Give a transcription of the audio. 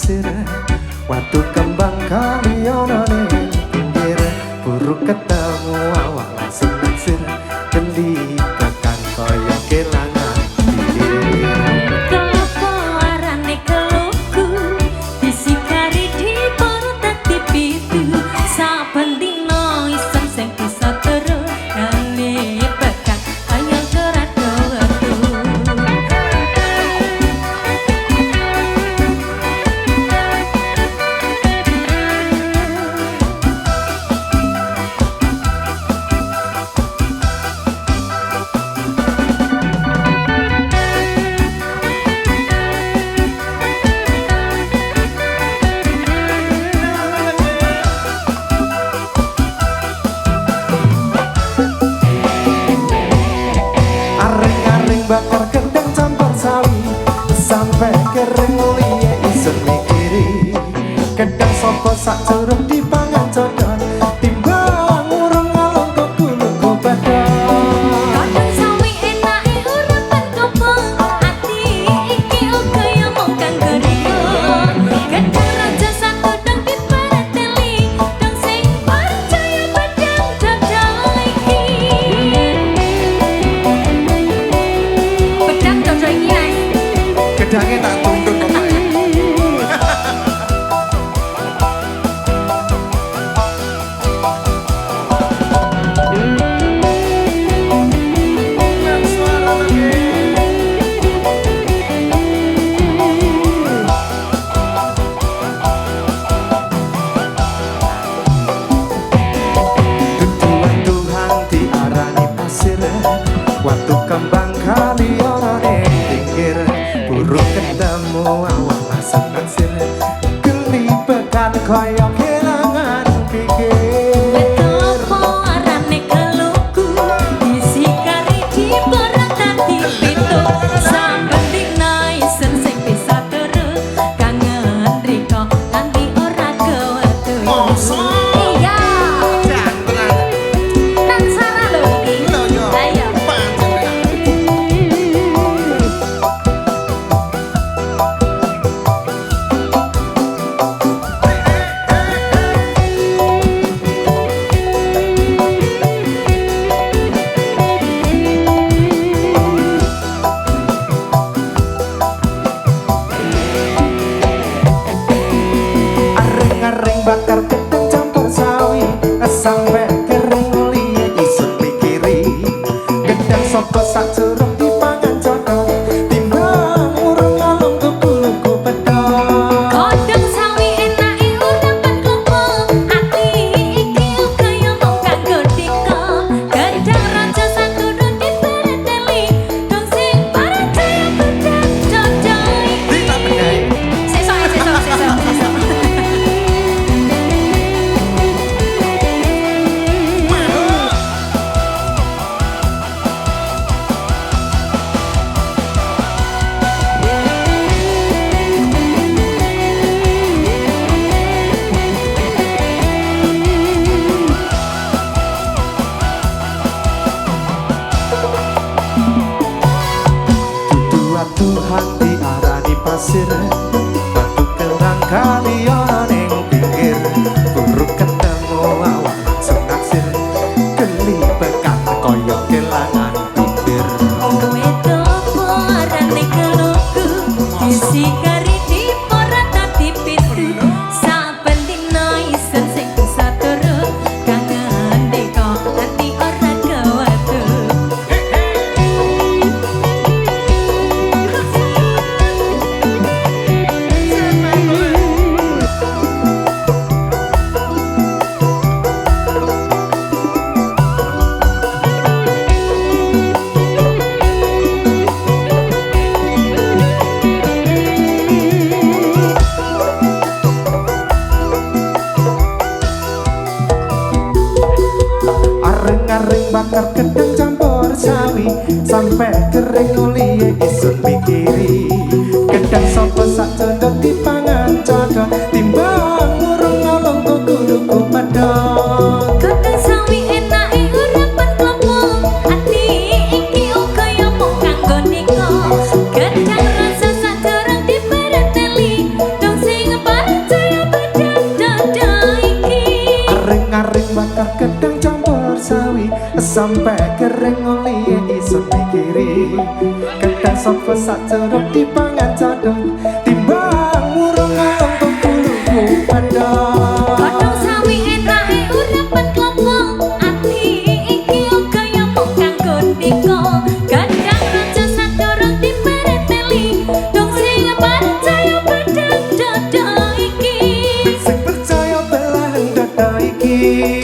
pasir watu kembang kaliono ning pinggir buruk ketemu awak langsung naksir kendi tekan koyo kelangan pikir kenapa arane keluku disikari di perut hati pitu saben dino isen sing bisa terus kali bekan hanya gerak waktu bakar kendang campur sawi sampai kering liye isen mikiri kendang sopo sak curug dipangan codot timbang urung ngalung kok gulu ku badan kadang sawi enake urapan kobong ati iki uga ya mung kanggo riko kendang raja satu dang diparateli dang sing percaya bedang dodol iki bedang dodol iki kedangnya tak tunduk kok waktu kembang kali orang pinggir buruk ketemu awak langsung naksir geli bekan koyo kelangan pikir kenapa arane keluku disikari di perut hati pitu sampai dina isen sing bisa terus kangen riko nganti ora kewetu iya nang sara lho iki ayo areng bakar kendang campur sawi sampai kering liye isun pikiri kendang sopo sak curug dipangan codot timbang urung ngalung ke gulu ku bedok kadang sawi enake urapan kobong ati iki uga ya mung kanggo diko gedang raja satu dun dipereteli dong sing percaya bedang dodol iki sesuk Dudu hati arani pasir batu kelang kali ning pinggir buruk ketemu awak langsung naksir geli bekan koyo kelangan pikir kenapa arane keluku disikari di perut hati pitu saben dina isen sing bisa terus kangen deko nganti ora kewetu areng bakar kendang campur sawi sampai kering liye isun pikiri kendang sopo sak codot dipangan codot timbang urung ngalung kok gulu ku bedok kadang sawi enake urapan kobong ati iki uga ya mung kanggo niko gedang rasa sak durung dipereteli dong sing sampai kering oli isun mikiri kadang sapa sak jeruk dipangan jodoh timbang murung-murung kebuluku padha Godhong sawi enake urapan klopo ati iki uga ya mung kanggo ndika gandang raja sadurung dipereteli dong sing percaya bedang dada iki sing percaya belahan dada iki